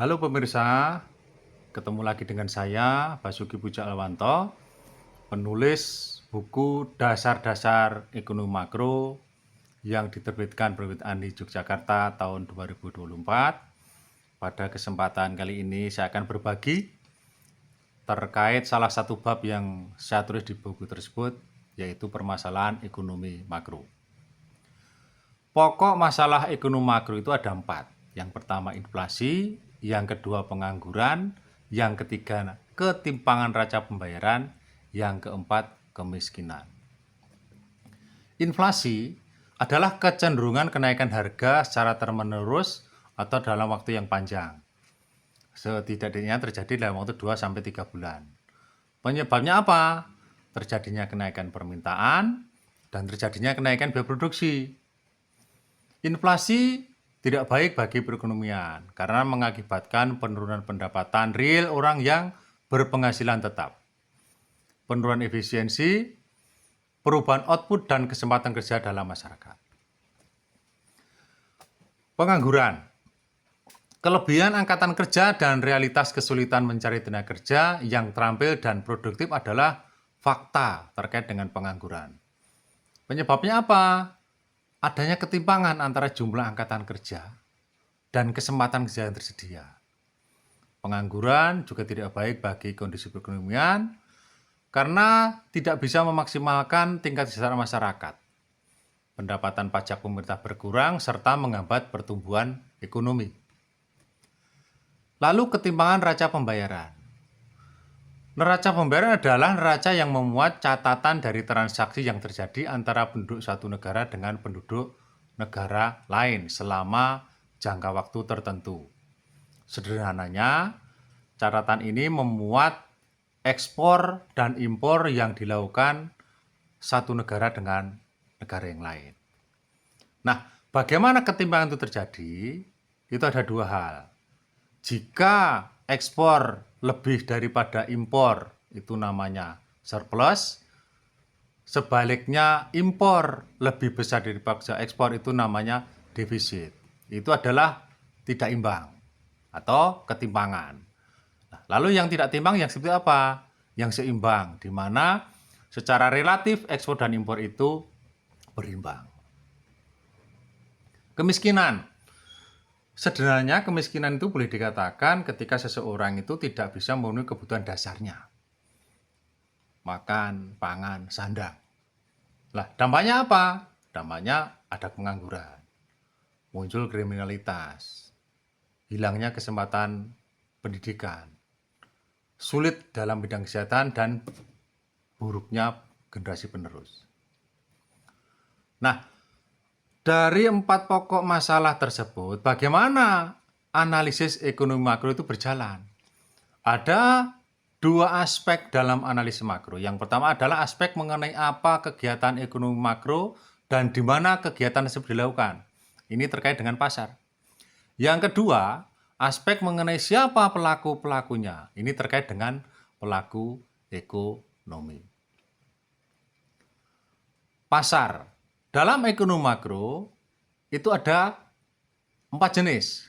Halo pemirsa, ketemu lagi dengan saya Basuki Pujaklawanto, penulis buku Dasar-Dasar Ekonomi Makro yang diterbitkan Penerbit Ani Yogyakarta tahun 2024. Pada kesempatan kali ini saya akan berbagi terkait salah satu bab yang saya tulis di buku tersebut, yaitu permasalahan ekonomi makro. Pokok masalah ekonomi makro itu ada 4. Yang pertama inflasi, yang kedua pengangguran, yang ketiga ketimpangan neraca pembayaran, yang keempat kemiskinan. Inflasi adalah kecenderungan kenaikan harga secara terus-menerus atau dalam waktu yang panjang. Setidaknya terjadi dalam waktu 2-3 bulan. Penyebabnya apa? Terjadinya kenaikan permintaan dan terjadinya kenaikan biaya produksi. Inflasi tidak baik bagi perekonomian karena mengakibatkan penurunan pendapatan real orang yang berpenghasilan tetap, penurunan efisiensi, perubahan output dan kesempatan kerja dalam masyarakat. Pengangguran. Kelebihan angkatan kerja dan realitas kesulitan mencari tenaga kerja yang terampil dan produktif adalah fakta terkait dengan pengangguran. Penyebabnya apa? Adanya ketimpangan antara jumlah angkatan kerja dan kesempatan kerja yang tersedia. Pengangguran juga tidak baik bagi kondisi perekonomian karena tidak bisa memaksimalkan tingkat kesejahteraan masyarakat. Pendapatan pajak pemerintah berkurang serta menghambat pertumbuhan ekonomi. Lalu ketimpangan neraca pembayaran. Neraca pembayaran adalah neraca yang memuat catatan dari transaksi yang terjadi antara penduduk satu negara dengan penduduk negara lain selama jangka waktu tertentu. Sederhananya, catatan ini memuat ekspor dan impor yang dilakukan satu negara dengan negara yang lain. Nah, bagaimana ketimpangan itu terjadi? Itu ada 2 hal. Jika ekspor lebih daripada impor, itu namanya surplus. Sebaliknya impor lebih besar daripada ekspor, itu namanya defisit. Itu adalah tidak imbang atau ketimpangan. Nah, lalu yang tidak timbang yang seperti apa? Yang seimbang, di mana secara relatif ekspor dan impor itu berimbang. Kemiskinan. Sederhananya kemiskinan itu boleh dikatakan ketika seseorang itu tidak bisa memenuhi kebutuhan dasarnya. Makan, pangan, sandang. Lah, dampaknya apa? Dampaknya ada pengangguran, muncul kriminalitas, hilangnya kesempatan pendidikan, sulit dalam bidang kesehatan, dan buruknya generasi penerus. Nah, dari 4 pokok masalah tersebut, bagaimana analisis ekonomi makro itu berjalan? Ada 2 aspek dalam analisis makro. Yang pertama adalah aspek mengenai apa kegiatan ekonomi makro dan di mana kegiatan tersebut dilakukan. Ini terkait dengan pasar. Yang kedua, aspek mengenai siapa pelaku-pelakunya. Ini terkait dengan pelaku ekonomi. Pasar. Dalam ekonomi makro itu ada 4 jenis,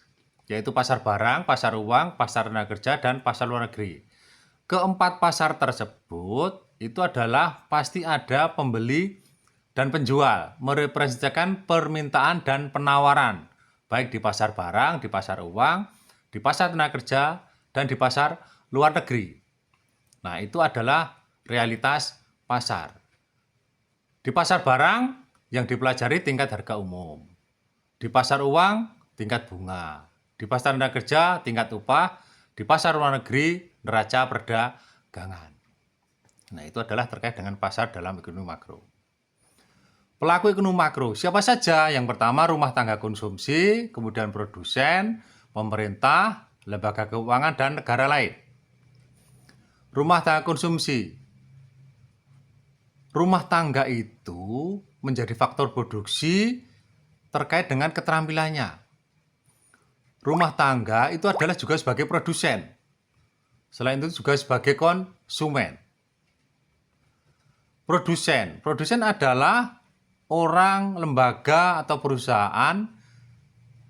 yaitu pasar barang, pasar uang, pasar tenaga kerja, dan pasar luar negeri. Keempat pasar tersebut itu adalah pasti ada pembeli dan penjual, merepresentasikan permintaan dan penawaran, baik di pasar barang, di pasar uang, di pasar tenaga kerja, dan di pasar luar negeri. Nah, itu adalah realitas pasar. Di pasar barang yang dipelajari tingkat harga umum. Di pasar uang, tingkat bunga. Di pasar tenaga kerja, tingkat upah. Di pasar luar negeri, neraca perdagangan. Nah, itu adalah terkait dengan pasar dalam ekonomi makro. Pelaku ekonomi makro, siapa saja? Yang pertama, rumah tangga konsumsi, kemudian produsen, pemerintah, lembaga keuangan, dan negara lain. Rumah tangga konsumsi. Rumah tangga itu menjadi faktor produksi terkait dengan keterampilannya. Rumah tangga itu adalah juga sebagai produsen. Selain itu juga sebagai konsumen. Produsen adalah orang, lembaga, atau perusahaan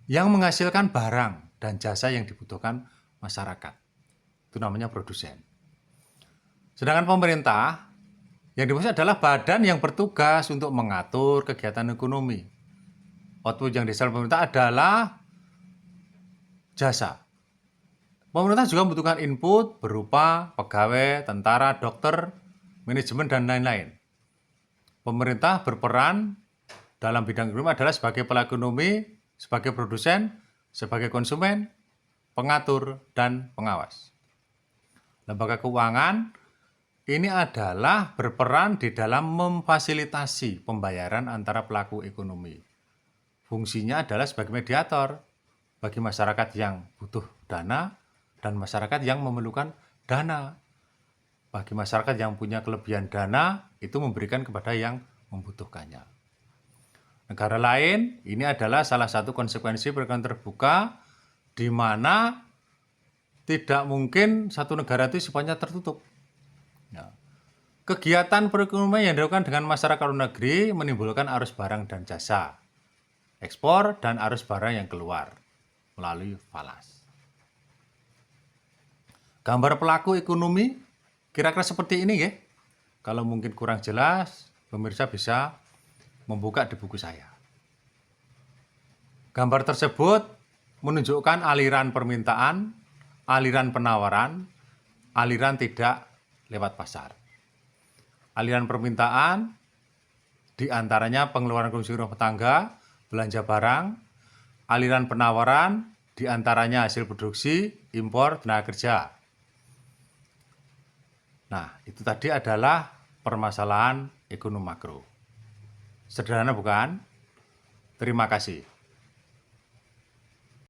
yang menghasilkan barang dan jasa yang dibutuhkan masyarakat. Itu namanya produsen. Sedangkan pemerintah, yang dimaksud adalah badan yang bertugas untuk mengatur kegiatan ekonomi. Output yang dihasilkan pemerintah adalah jasa. Pemerintah juga membutuhkan input berupa pegawai, tentara, dokter, manajemen, dan lain-lain. Pemerintah berperan dalam bidang ekonomi adalah sebagai pelaku ekonomi, sebagai produsen, sebagai konsumen, pengatur, dan pengawas. Lembaga keuangan ini adalah berperan di dalam memfasilitasi pembayaran antara pelaku ekonomi. Fungsinya adalah sebagai mediator bagi masyarakat yang butuh dana dan masyarakat yang memerlukan dana. Bagi masyarakat yang punya kelebihan dana, itu memberikan kepada yang membutuhkannya. Negara lain, ini adalah salah satu konsekuensi perekonomian terbuka, di mana tidak mungkin satu negara itu sifatnya tertutup. Ya. Kegiatan perekonomian yang dilakukan dengan masyarakat luar negeri menimbulkan arus barang dan jasa, ekspor dan arus barang yang keluar melalui falas. Gambar pelaku ekonomi kira-kira seperti ini ya. Kalau mungkin kurang jelas, pemirsa bisa membuka di buku saya. Gambar tersebut menunjukkan aliran permintaan, aliran penawaran, aliran tidak lewat pasar. Aliran permintaan diantaranya pengeluaran konsumsi rumah tangga, belanja barang. Aliran penawaran diantaranya hasil produksi, impor, tenaga kerja. Nah, itu tadi adalah permasalahan ekonomi makro. Sederhana bukan? Terima kasih.